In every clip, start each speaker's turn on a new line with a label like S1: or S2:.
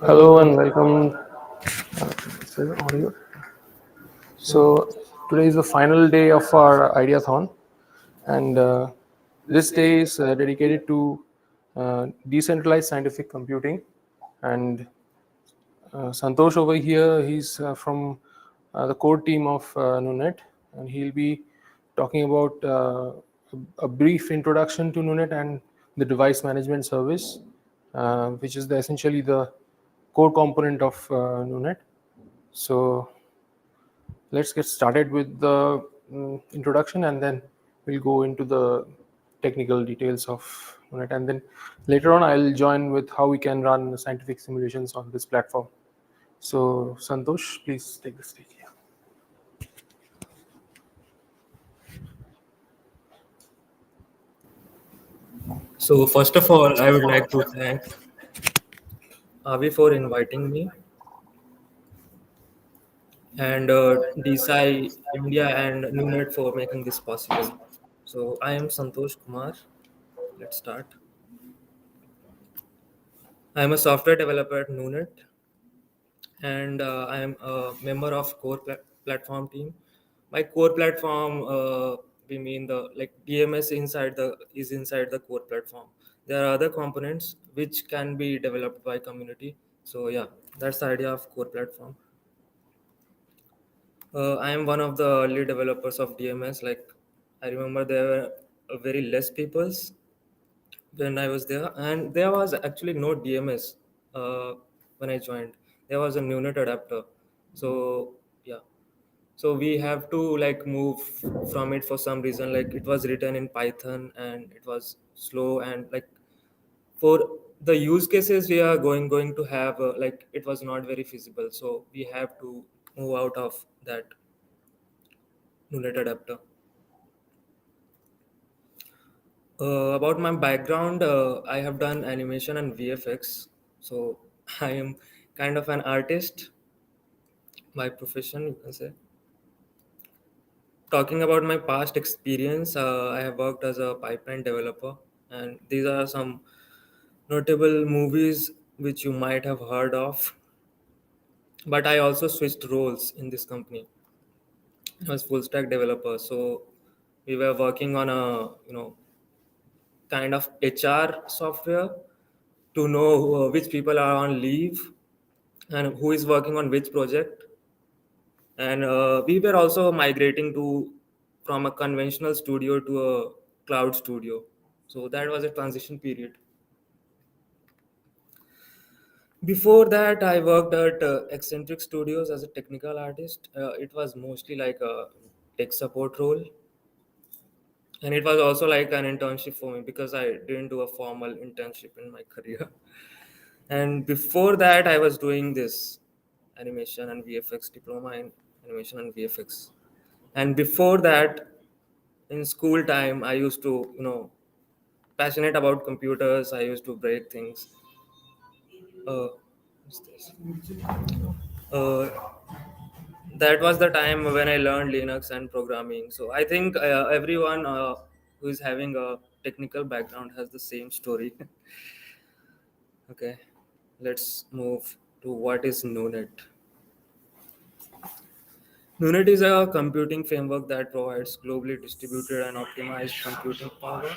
S1: Hello and welcome. Is there audio? So today is the final day of our Ideathon, and this day is dedicated to decentralized scientific computing. And Santosh over here, he's from the core team of NuNet, and he'll be talking about a brief introduction to NuNet and the device management service, which is essentially the core component of NuNet. So let's get started with the introduction, and then we'll go into the technical details of NuNet, and then later on I'll join with how we can run scientific simulations on this platform. So, Santosh, please take the stage here.
S2: So first of all, I would like to thank Avi for inviting me and DeSci India and NuNet for making this possible. So I am Santosh Kumar. Let's start. I am a software developer at NuNet and I am a member of platform team. My core platform, we mean the like DMS inside the core platform. There are other components which can be developed by community. So yeah, that's the idea of core platform. I am one of the early developers of DMS. Like I remember there were very less peoples when I was there, and there was actually no DMS when I joined. There was a NuNet adapter. So yeah, so we have to like move from it for some reason. Like it was written in Python and it was slow, and like for the use cases we are going to have, like it was not very feasible. So we have to move out of that NuNet adapter. About my background, I have done animation and VFX. So I am kind of an artist by profession, you can say. Talking about my past experience, I have worked as a pipeline developer, and these are some notable movies which you might have heard of. But I also switched roles in this company. I was full stack developer, so we were working on a kind of HR software to know which people are on leave and who is working on which project. And we were also migrating to from a conventional studio to a cloud studio. So that was a transition period. Before that, I worked at Eccentric Studios as a technical artist. It was mostly like a tech support role, and it was also like an internship for me because I didn't do a formal internship in my career. And before that, I was doing this animation and VFX diploma in animation and VFX. And before that, in school time, I used to, passionate about computers. I used to break things. What's this? Uh, that was the time when I learned Linux and programming. So I think everyone who is having a technical background has the same story. Okay, let's move to what is NuNet. NuNet is a computing framework that provides globally distributed and optimized computing power.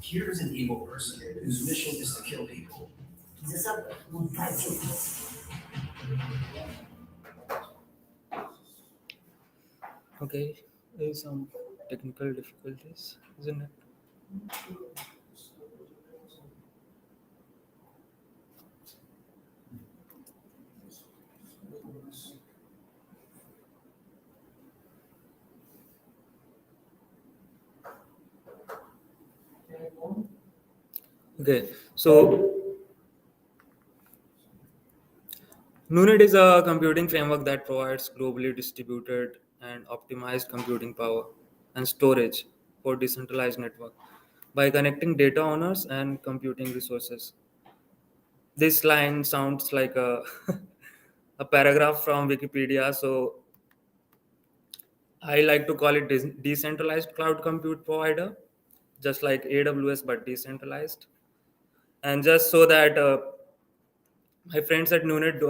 S3: Here's an evil person whose mission is to kill people.
S2: Okay, there's some technical difficulties, isn't it? Okay, so NuNet is a computing framework that provides globally distributed and optimized computing power and storage for decentralized network by connecting data owners and computing resources. This line sounds like a a paragraph from Wikipedia, so I like to call it decentralized cloud compute provider, just like AWS but decentralized. And just so that my friends at NuNet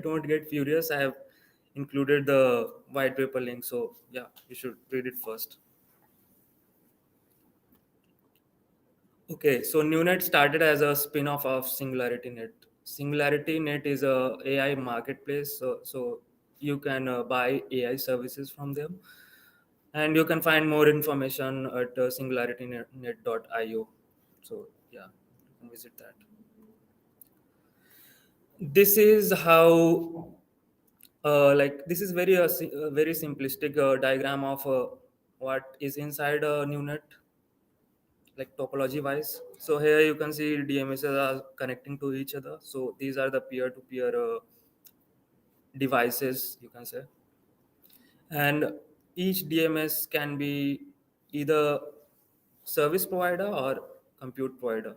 S2: don't get furious, I have included the white paper link. So yeah, you should read it first. Okay, so NuNet started as a spin-off of SingularityNet. SingularityNet is a AI marketplace, so you can buy AI services from them, and you can find more information at singularitynet.io. So yeah, you can visit that. This is how, like, this is a very simplistic diagram of what is inside a NuNet, like topology wise. So here you can see DMSs are connecting to each other. So these are the peer-to-peer devices, you can say, and each DMS can be either service provider or compute provider.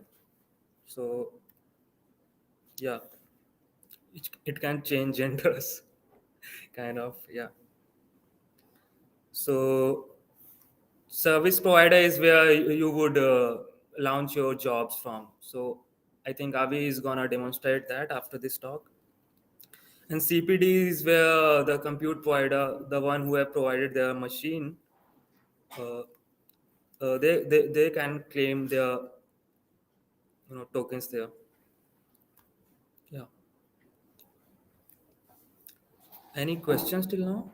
S2: So yeah, it can change genders, kind of, yeah. So service provider is where you would launch your jobs from. So I think Avi is gonna demonstrate that after this talk. And CPD is where the compute provider, the one who have provided their machine, uh, they can claim their tokens there. Yeah. Any questions till now?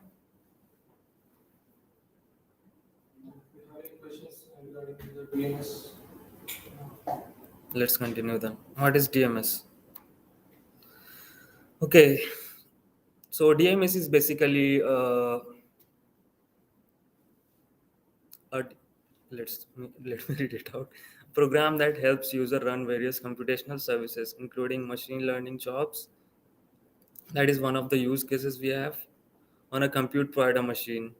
S1: If you have any questions regarding the DNS,
S2: Let's continue then. What is DMS? Okay, so DMS is basically a let me read it out. Program that helps user run various computational services, including machine learning jobs. That is one of the use cases we have on a compute provider machine,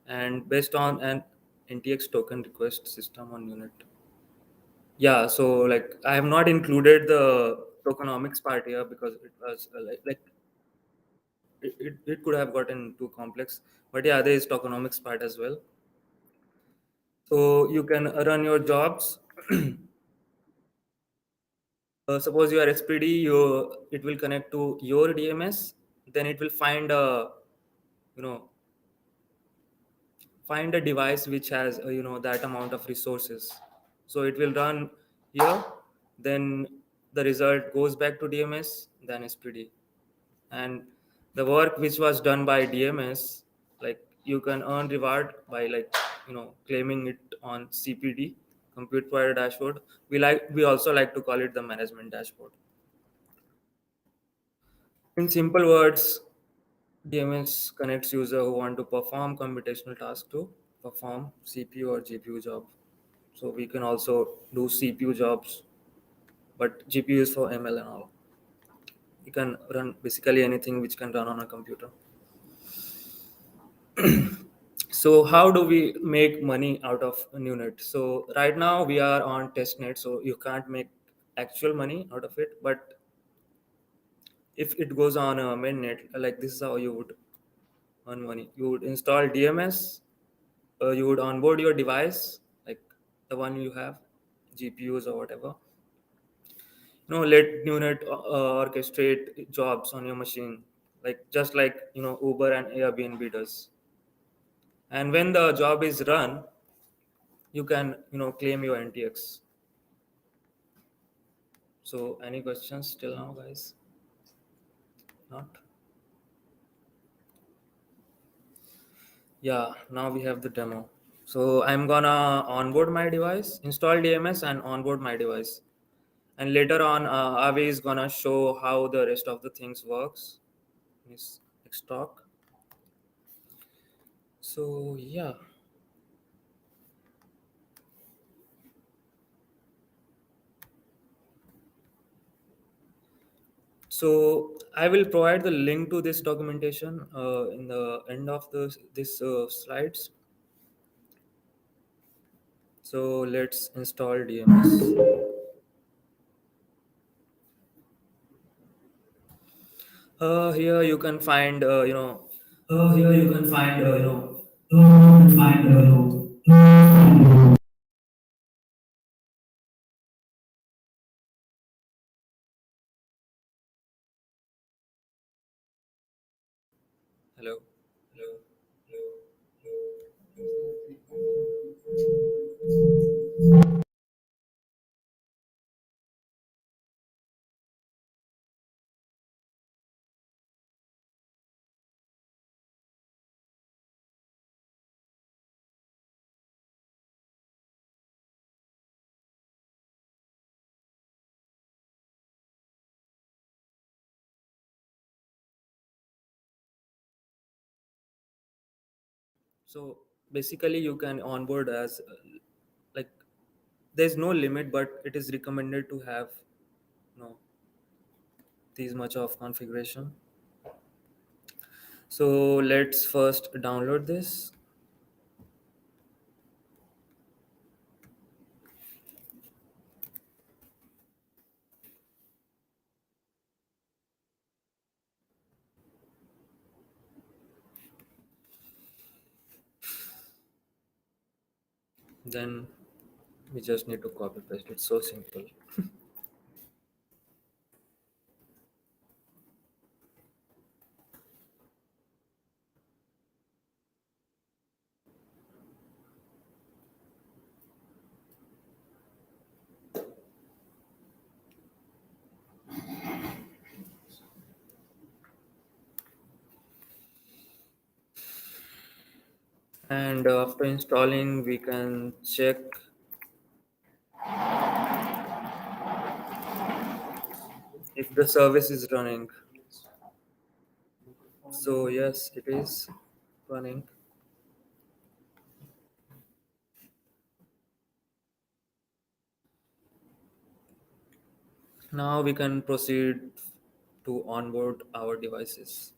S2: and based on an NTX token request system on unit. Yeah, so like I have not included the tokenomics part here because it was it could have gotten too complex. But yeah, there is tokenomics part as well. So you can run your jobs. Suppose you are SPD, it will connect to your DMS. Then it will you know find a device which has that amount of resources. So it will run here. Then the result goes back to DMS, then SPD, and the work which was done by DMS, like you can earn reward by claiming it on CPD, compute provider dashboard. We also like to call it the management dashboard. In simple words, DMS connects user who want to perform computational task to perform CPU or GPU job. So we can also do CPU jobs, but GPU is for ML and all. You can run basically anything which can run on a computer. So how do we make money out of NuNet? So right now we are on testnet, so you can't make actual money out of it. But if it goes on a mainnet, like this is how you would earn money. You would install DMS, you would onboard your device, like the one you have, GPUs or whatever. Let NuNet orchestrate jobs on your machine, like just like Uber and Airbnb does. And when the job is run, you can claim your NTX. So any questions till now, guys? Not? Yeah, now we have the demo. So I'm gonna onboard my device, install DMS and onboard my device. And later on, Avi is gonna show how the rest of the things works. Is talk. So yeah. So I will provide the link to this documentation in the end of this slides. So let's install DMS. Here you can find
S3: Here you can find, you can find,
S2: Hello. So basically, you can onboard as like there's no limit, but it is recommended to have this much of configuration. So let's first download this. Then we just need to copy paste. It's so simple. And after installing, we can check if the service is running. So yes, it is running. Now we can proceed to onboard our devices.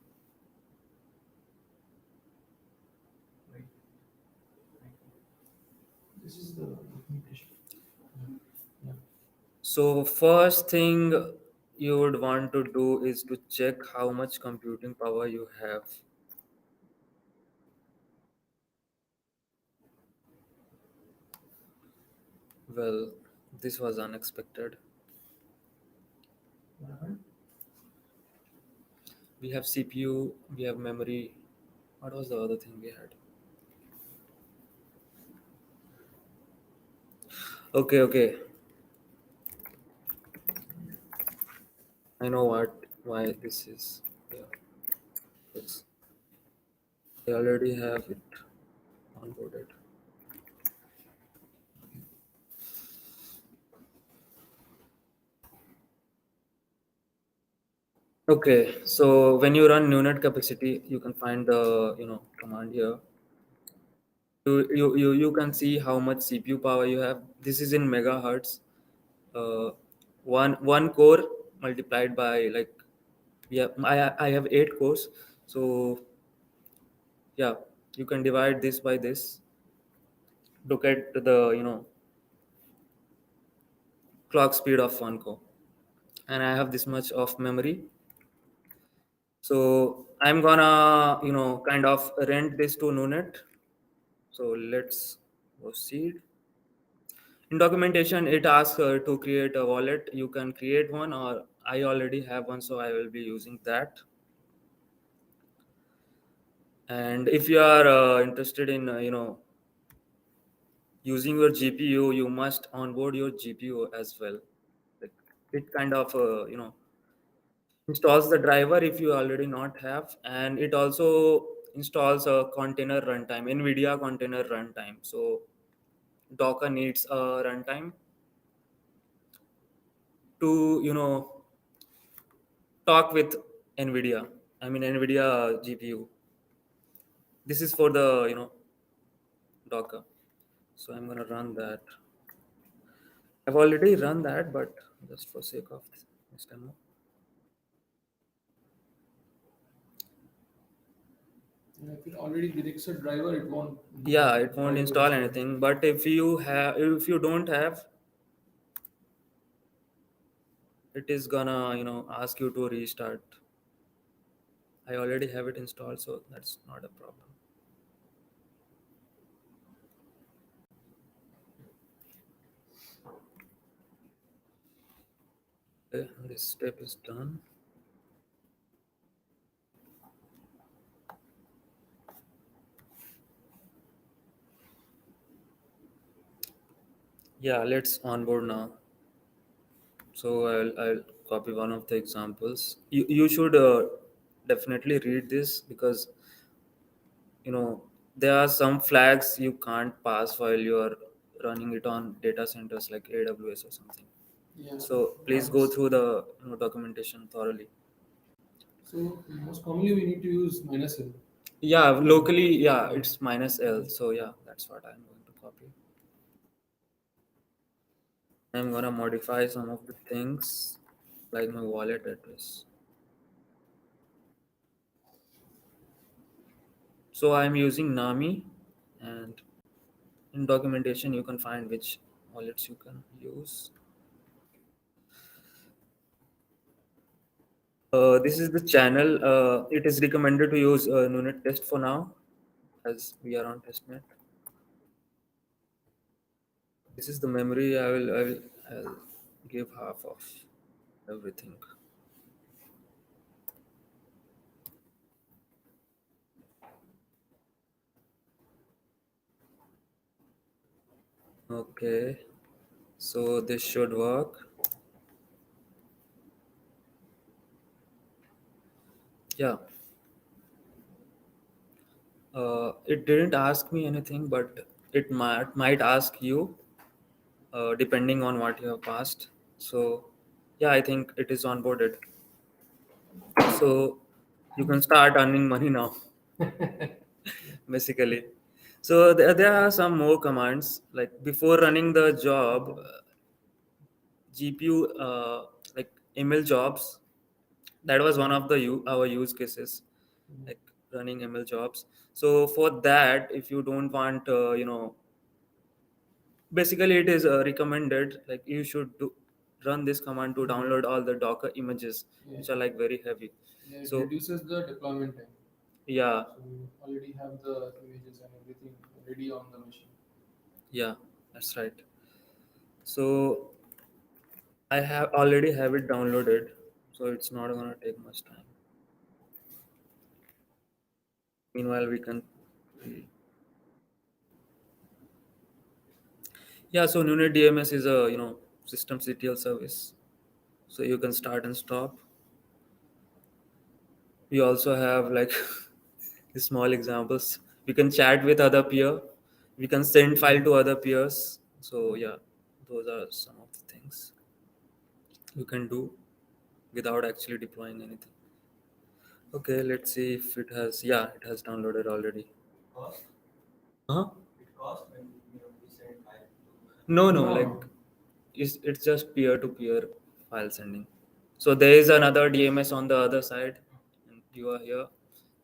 S1: This is the documentation. Yeah.
S2: So first thing you would want to do is to check how much computing power you have. Well, this was unexpected.
S1: What happened?
S2: We have CPU, we have memory. What was the other thing we had? Okay, okay. I know why this is. Yeah, it's, I already have it onboarded. Okay, so when you run NuNet capacity, you can find the command here. You can see how much CPU power you have. This is in megahertz. Uh, one core multiplied by like I have 8 cores. So yeah, you can divide this by this. Look at the clock speed of one core, and I have this much of memory. So I'm gonna kind of rent this to NuNet. So let's proceed. In documentation, it asks to create a wallet. You can create one, or I already have one, so I will be using that. And if you are interested in using your GPU, you must onboard your GPU as well. Like it kind of installs the driver if you already not have, and it also installs a container runtime, NVIDIA container runtime. So Docker needs a runtime to talk with NVIDIA. I mean NVIDIA GPU. This is for the Docker. So I'm gonna run that. I've already run that, but just for sake of this demo.
S1: Yeah, if it already detects a driver, it won't.
S2: Yeah, it
S1: try
S2: won't
S1: to
S2: install
S1: install.
S2: anything. But if you don't have, it is gonna ask you to restart. I already have it installed, so that's not a problem. Okay, this step is done. Yeah, let's onboard now. So I'll copy one of the examples. You should definitely read this because you know there are some flags you can't pass while you're running it on data centers like AWS or something.
S1: Yeah.
S2: So please go through the documentation thoroughly.
S1: So most commonly we need to use -L.
S2: Yeah, locally, yeah, it's -L. So yeah, that's what I'm going to copy. I'm gonna modify some of the things like my wallet address. So I'm using Nami, and in documentation you can find which wallets you can use. This is the channel. It is recommended to use NuNet test for now, as we are on testnet. This is the memory. I'll give half of everything. Okay, so this should work. Yeah. It didn't ask me anything, but it might ask you depending on what you have passed. So yeah, I think it is onboarded. So you can start earning money now, basically. So there are some more commands like before running the job, GPU like ML jobs. That was one of the our use cases, like running ML jobs. So for that, if you don't want, basically it is recommended like you should run this command to download all the Docker images, which are like very heavy.
S1: Yeah, it
S2: So
S1: reduces the deployment time.
S2: yeah,
S1: So you already have the images and everything ready on the machine.
S2: yeah, that's right. So I have already have it downloaded, so it's not gonna take much time. Meanwhile, we can. Yeah, so NuNet DMS is a system CTL service, so you can start and stop. We also have like small examples. We can chat with other peer. We can send file to other peers. So yeah, those are some of the things you can do without actually deploying anything. Okay, let's see if it has. Yeah, it has downloaded already.
S3: Cost?
S2: Huh?
S3: It cost when we send file.
S2: No, no,
S1: No,
S2: like
S1: no.
S2: it's just peer-to-peer file sending. So there is another DMS on the other side, and you are here.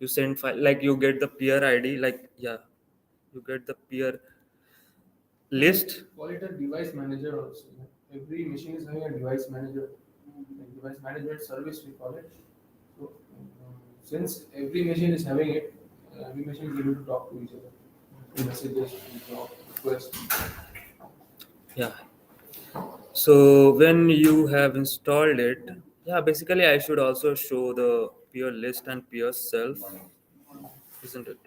S2: You send file like you get the peer ID, like yeah, you get the peer list.
S1: Call it a device manager also. Every machine is having a device manager, like device management service we call it. So since every machine is having it, every machine is able to talk to each other, messages, job, requests.
S2: Yeah. So when you have installed it, yeah, basically I should also show the peer list and peer self, isn't it?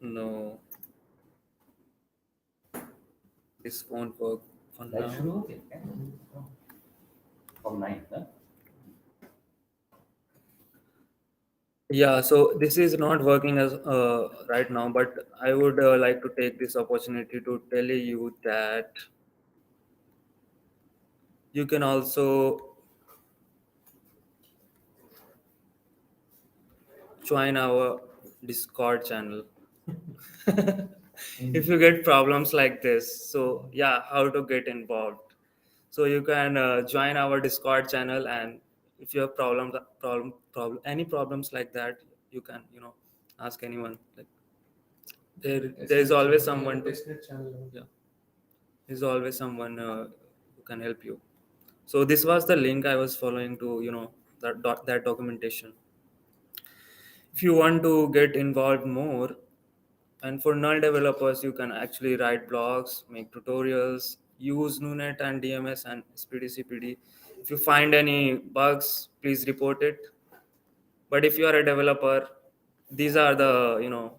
S2: No, this won't work for
S3: Live
S2: now.
S3: शुरू होते हैं from 9th, huh?
S2: Yeah, so this is not working as right now, but I would like to take this opportunity to tell you that you can also join our Discord channel. If you get problems like this, so yeah, how to get involved? So you can join our Discord channel, and if you have any problems like that, you can ask anyone. Like there is always someone to
S1: Testnet channel.
S2: yeah, there's always someone who can help you. So this was the link I was following to that documentation. If you want to get involved more, and for null developers, you can actually write blogs, make tutorials, use NuNet and DMS and SPD CPD. If you find any bugs, please report it. But if you are a developer, these are the,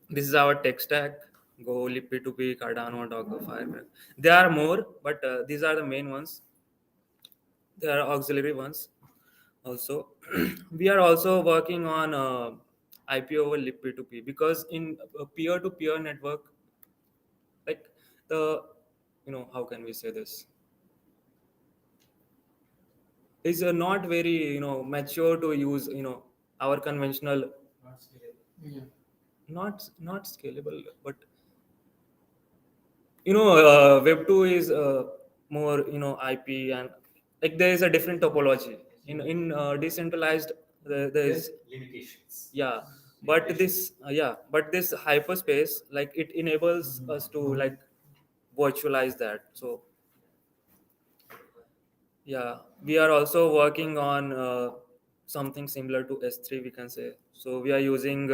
S2: this is our tech stack: Go, Lip2P, Cardano, Docker, Firebase. There are more, but these are the main ones. There are auxiliary ones also. We are also working on IP over Lip2P, because in a peer-to-peer network, like the, how can we say this, is not very, mature to use, our conventional,
S1: Yeah.
S2: not scalable, but web 2 is more, IP, and like there is a different topology in decentralized. There is, yeah, but this but this hyperspace, like it enables us to like virtualize that. So yeah, we are also working on something similar to S3, we can say. So we are using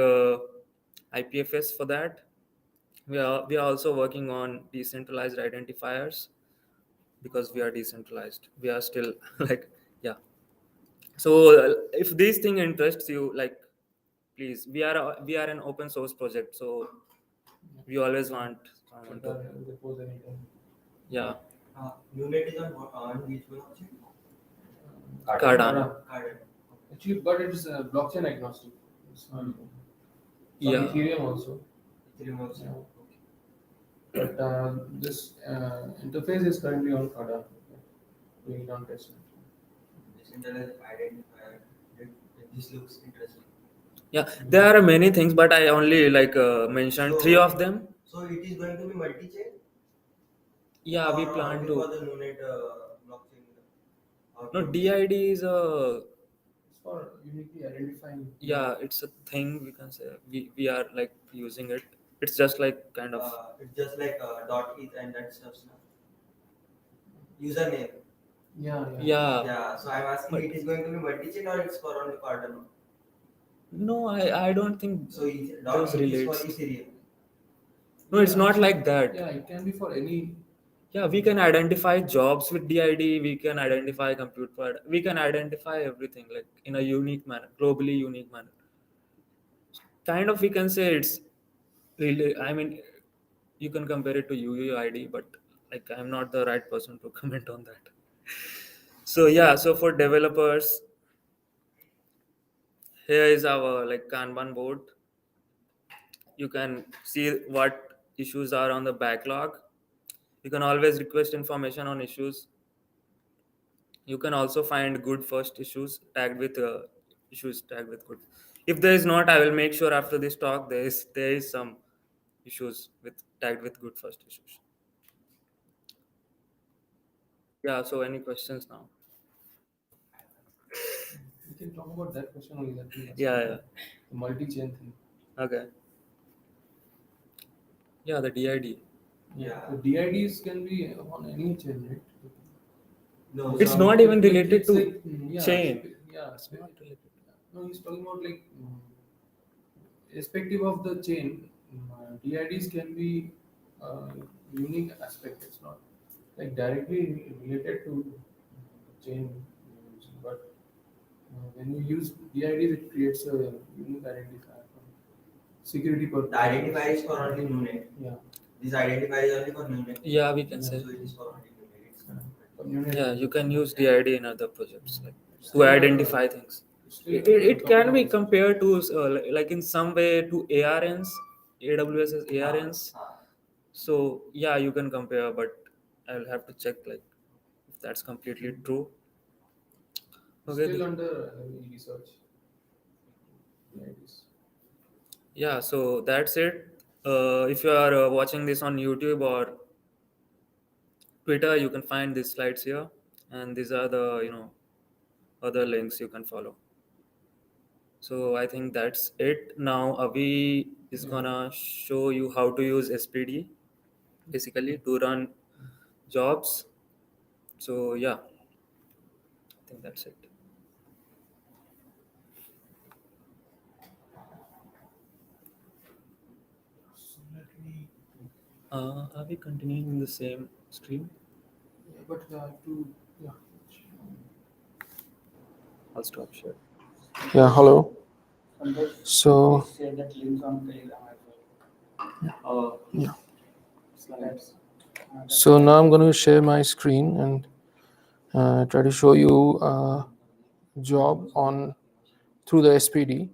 S2: IPFS for that. We are also working on decentralized identifiers, because we are decentralized. We are still like, yeah. So if this thing interests you, like, please, we are an open source project, so we always want someone to,
S1: Repose anytime.
S2: yeah.
S3: NuNet is on which blockchain?
S2: Cardano.
S3: Cardano.
S1: Actually, but it's blockchain agnostic. It's not. It's on
S2: Yeah.
S1: Ethereum also.
S3: Ethereum also.
S1: Yeah. But this interface is currently on Cardano. We don't test it.
S3: Decentralized identifier. This looks interesting.
S2: Yeah, there are many things, but I only like mentioned three of them.
S3: So it is going to be multi-chain?
S2: Yeah, we
S3: Or
S2: plan
S3: only
S2: to.
S3: for the NuNet blockchain?
S2: No, DID is a,
S1: It's for uniquely identifying.
S2: yeah, it's a thing, we can say. We are like using it. It's just like kind of,
S3: It's just like dot ETH and that stuff. Username.
S1: Yeah, yeah.
S2: yeah.
S3: Yeah, so I'm asking,
S2: But
S3: it is going to be multi-chain or it's for only Cardano?
S2: no, I don't think
S3: So dot
S2: those
S3: ETH is for
S2: relates.
S3: Ethereum.
S2: No, it's not like that.
S1: Yeah, it can be for any.
S2: Yeah, we can identify jobs with DID. We can identify compute part. We can identify everything like in a unique manner, globally unique manner. Kind of, we can say it's really. I mean, you can compare it to UUID, but like I'm not the right person to comment on that. So yeah, so for developers, here is our like Kanban board. You can see what issues are on the backlog. You can always request information on issues. You can also find good first issues tagged with good. If there is not, I will make sure after this talk there is some issues with tagged with good first issues. Yeah, so any questions now?
S1: We can talk about that question only. That we asked.
S2: Yeah.
S1: The multi-chain thing.
S2: Okay. Yeah, the DID.
S1: Yeah. The DIDs can be on any chain, right?
S3: No,
S2: It's
S3: so
S2: not even related
S1: It's
S2: to
S1: like,
S2: chain.
S1: Yeah,
S2: It's not related.
S1: no, he's talking about like irrespective of the chain, DIDs can be uh, unique aspect. It's not like directly related to chain, but when you use DIDs, it creates a unique identifier for security purpose.
S3: the identifier is for only NuNet.
S1: Yeah.
S3: This identifier is only for NuNet.
S2: Yeah, we can
S1: Yeah.
S2: say.
S3: So it is for only NuNet. It's not.
S2: Yeah, you can use DID in other projects like to
S1: Still,
S2: identify things.
S1: still,
S2: It can be
S1: top-down.
S2: compared to like in some way to ARNs, AWS as ARNs. So yeah, you can compare, but I will have to check like if that's completely true. Okay.
S1: Still under research. DIDs.
S2: Yeah, so that's it. If you are watching this on YouTube or Twitter, you can find these slides here, and these are the other links you can follow. So I think that's it. Now Avi is gonna show you how to use SPD basically to run jobs. So yeah, I think that's it.
S1: So let me.
S2: Are we continuing in the same stream?
S1: Yeah, but I have to. Yeah.
S2: I'll stop share.
S1: Yeah, hello. So, yeah. So now I'm going to share my screen and try to show you job on through the SPD.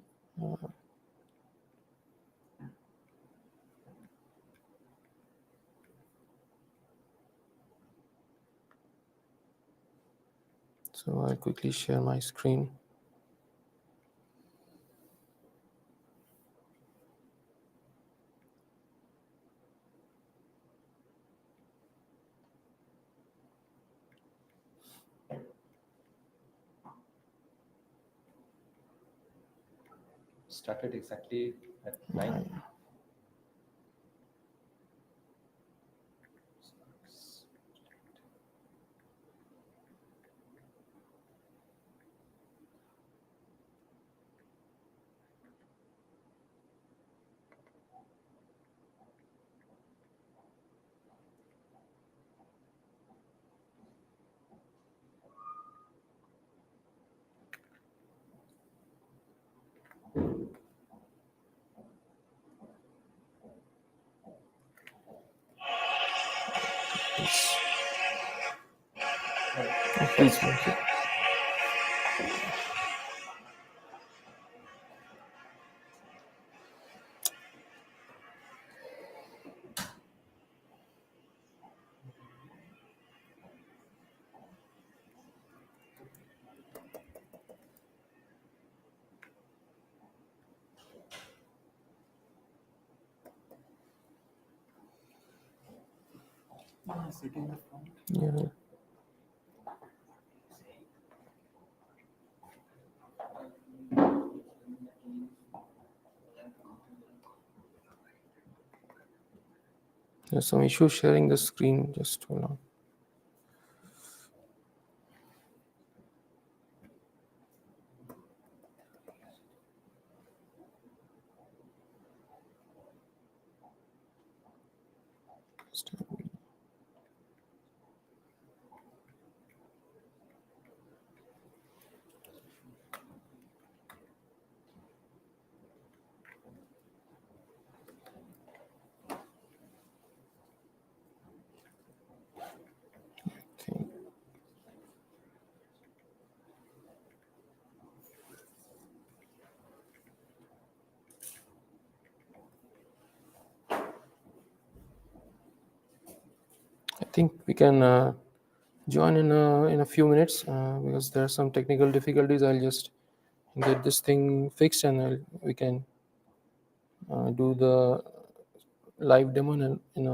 S1: So I'll quickly share my screen.
S4: Started exactly at 9.
S1: Please, thank you. Yeah. There's some issue sharing the screen. Just hold on. Okay. I think we can join in a few minutes because there are some technical difficulties. I'll just get this thing fixed and we can do the live demo in a